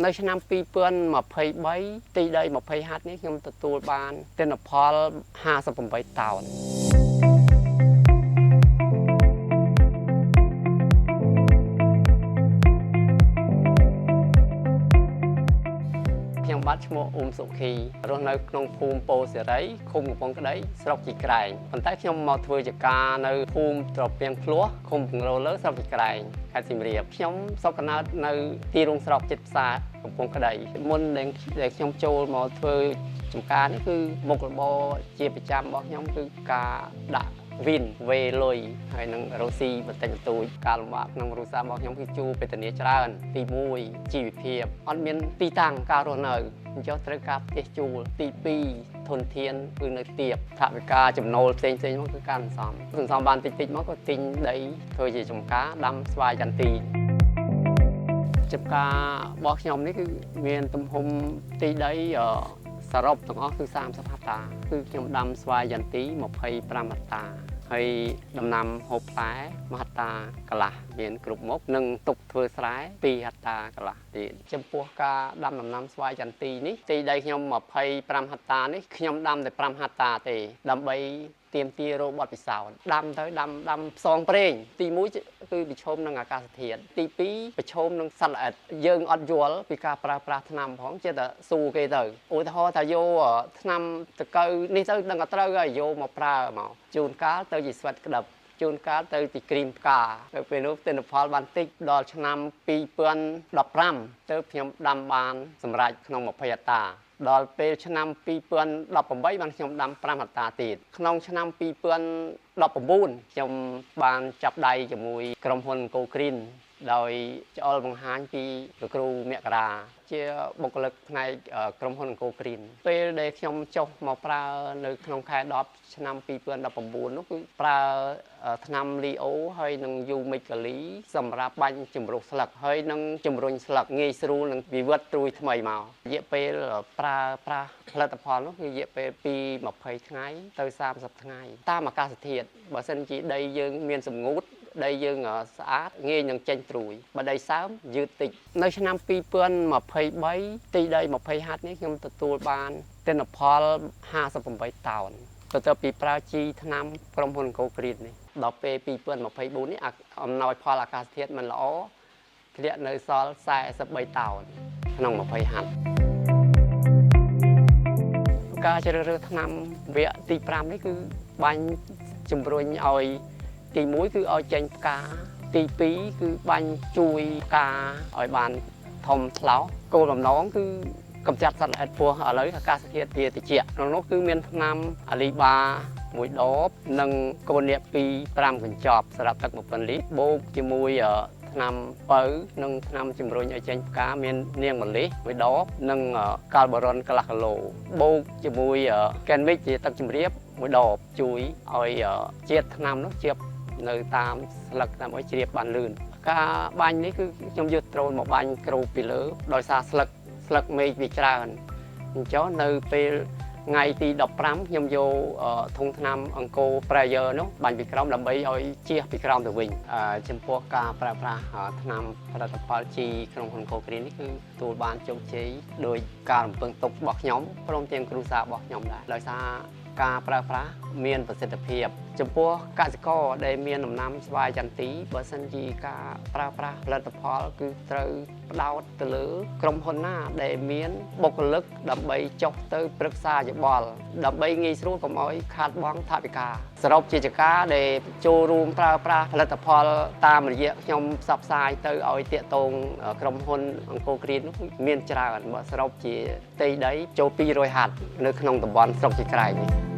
នៅឆ្នាំ2023ទីដី20ហត្ថនេះខ្ញុំទទួលបានទិន្នផល58តោនខ្ញុំបាទឈ្មោះអ៊ុំសុខីរស់នៅក្នុងភូមិពោធិ៍សេរីឃុំកំពង់ក្ដីស្រុកជីក្រែងប៉ុន្តែខ្ញុំមកធ្វើជាការនៅភូមិត្រពាំងភ្លោះឃុំពង្រោលើស្រុកជីក្រែងខេត្តសៀមរាបខ្ញុំសុខកំណើតនៅទីរួមស្រុកជិតផ្សារកំពង់ក្ដីមុនដែលខ្ញុំចូលមកធ្វើចំការនេះគឺមុខរបរជាប្រចាំរបស់ខ្ញុំគឺការដាក់វិនវេលុយហើយនឹងរ៉ូស៊ីបន្តិចបន្តួចការលំបាកក្នុងគ្រួសាររបស់ខ្ញុំគឺជួបវេទនាច្រើនទី1ជីវភាពអត់មានទីតាំងការរស់នៅអញ្ចឹងត្រូវការផ្ទះជួលទី2ធនធានគឺនៅទាបថវិកាចំណូលផ្សេងមកគឺការសន្សំបានតិចមកក៏ទិញដីធ្វើជាចំការដាំស្វាយចន្ទីចំការរបស់ខ្ញុំនេះគឺមានទំហំទីដីសរុបទាំងអស់គឺ30ហត្ថតាគឺខ្ញុំដាំស្វាយចន្ទី25ហត្ថតាហើយដំណាំហូបផ្លែ1ហត្ថតាកន្លះមានគ្រប់មុខនិងទុកធ្វើស្រែ2ហត្ថតាកន្លះទៀតចំពោះការដាំដំណាំស្វាយចន្ទីនេះទីដីខ្ញុំ25ហត្ថតានេះខ្ញុំដាំតែ5ហត្ថតាទេដើម្បីទៀមទារោបទពិសោធន៍ដាំទៅដាំផ្សងប្រេងទី1គឺប្រឈមនឹងអាកាសធាតុទី2ប្រឈមនឹងសត្វល្អិតយើងអត់យល់ពីការប្រើប្រាស់ថ្នាំផងចេះតែស៊ូគេទៅឧទាហរណ៍ថាយកថ្នាំតកៅនេះទៅដឹងតែត្រូវហើយយកមកប្រើមកជួនកាលទៅជាស្វិតក្តឹបជួនកាលទៅទីគ្រីមផ្កាទៅពេលនោះទិន្នផលបានតិចដល់ឆ្នាំ2015ទៅខ្ញុំដាំបានសម្រេចក្នុង20ហត្ថតាដល់ពេលឆ្នាំ2018បានខ្ញុំដាំ5ហត្ថតាទៀតក្នុងឆ្នាំ2019ខ្ញុំបានចាប់ដៃជាមួយក្រុមហ៊ុន Go Green ដោយច្អល់បង្ហាញពីលោកគ្រូមករាជាបុគ្គលិកផ្នែកក្រុមហ៊ុន Go Green ពេលដែលខ្ញុំចុះមកប្រើនៅក្នុងខែ10ឆ្នាំ2019នោះគឺប្រើថ្នាំលីអូហើយនឹងយូមិចកាលីសម្រាប់បាញ់ជំរុះស្លឹកហើយនឹងជំរុញស្លឹកងាយស្រួលនឹងវិវត្តត្រួយថ្មីមករយៈពេលប្រើផលិតផលនោះគឺរយៈពេលពី20ថ្ងៃទៅ30ថ្ងៃតាមអាកាសធាតុបើសិនជាដីយើងមានសម្ងួតដីយើងស្អាតងាយនឹងចេញត្រួយបើដីសើមយឺតតិចនៅឆ្នាំ2023ទីដី20ហត្ថនេះខ្ញុំទទួលបានទិន្នផល58តោនបន្ទាប់ពីប្រើជីថ្នាំក្រុមហ៊ុន Go Green នេះដល់ពេល2024នេះអំណោយផលអាកាសធាតុមិនល្អធ្លាក់នៅសល់43តោនក្នុង20ហត្ថការជ្រើសរើសថ្នាំវគ្គទី5នេះគឺបាញ់ជំរុញឲ្យទី1គឺឲ្យចេញផ្កាទី2គឺបាញ់ជួយផ្កាឲ្យបានធំឆ្លោះគោលបំណងគឺកម្ចាត់សត្វល្អិតពោះឥឡូវអាកាសធាតុវាត្រជាក់ក្នុងនោះគឺមានថ្នាំអាលីបា1ដបនិងកូនៀក5កញ្ចប់សម្រាប់ទឹក1000លីត្របូកជាមួយថ្នាំបើនិងថ្នាំជំរុញឲ្យចេញផ្កាមាននាងម្លិះ1ដបនិងកាល់បូរុនកន្លះគីឡូបូកជាមួយកែនមិកជាទឹកជំរាប1ដបជួយឲ្យជាតិថ្នាំនោះជានៅតាមស្លឹកតាមឲ្យជ្រាបបានលឿនការបាញ់នេះគឺខ្ញុំយកដ្រូនមកបាញ់គ្រូពីលើដោយសារស្លឹកមេឃវាច្រើនអញ្ចឹងនៅពេលថ្ងៃទី15ខ្ញុំយកធុងថ្នាំអង្គរ Prayer នោះបាញ់ពីក្រោមដើម្បីឲ្យជះពីក្រោមទៅវិញចំពោះការប្រើប្រាស់ថ្នាំផលិតផលជីក្នុងហ៊ុន Go Green នេះគឺទទួលបានជោគជ័យដោយការរំពឹងទុករបស់ខ្ញុំព្រមទាំងគ្រួសាររបស់ខ្ញុំដែរដោយសារការប្រើប្រាស់មានប្រសិទ្ធភាពចំពោះកសិករដែលមានដំណាំស្វាយចន្ទីបើសិនជាការប្រើប្រាស់ផលិតផលគឺត្រូវផ្ដោតទៅលើក្រុមហ៊ុនណាដែលមានបុគ្គលិកដើម្បីចុះទៅប្រឹក្សាយោបល់ដើម្បីងាយស្រួលកុំឲ្យខាតបង់ថវិកាសរុបជាការដែលចូលរួមប្រើប្រាស់ផលិតផលតាមរយៈខ្ញុំផ្សព្វផ្សាយទៅឲ្យតាក់ទងក្រុមហ៊ុនអង្គរគ្រីននោះមានច្រើនបើសរុបជាផ្ទៃដីចូល200ហត្ថនៅក្នុងតំបន់ស្រុកជីក្រែងនេះ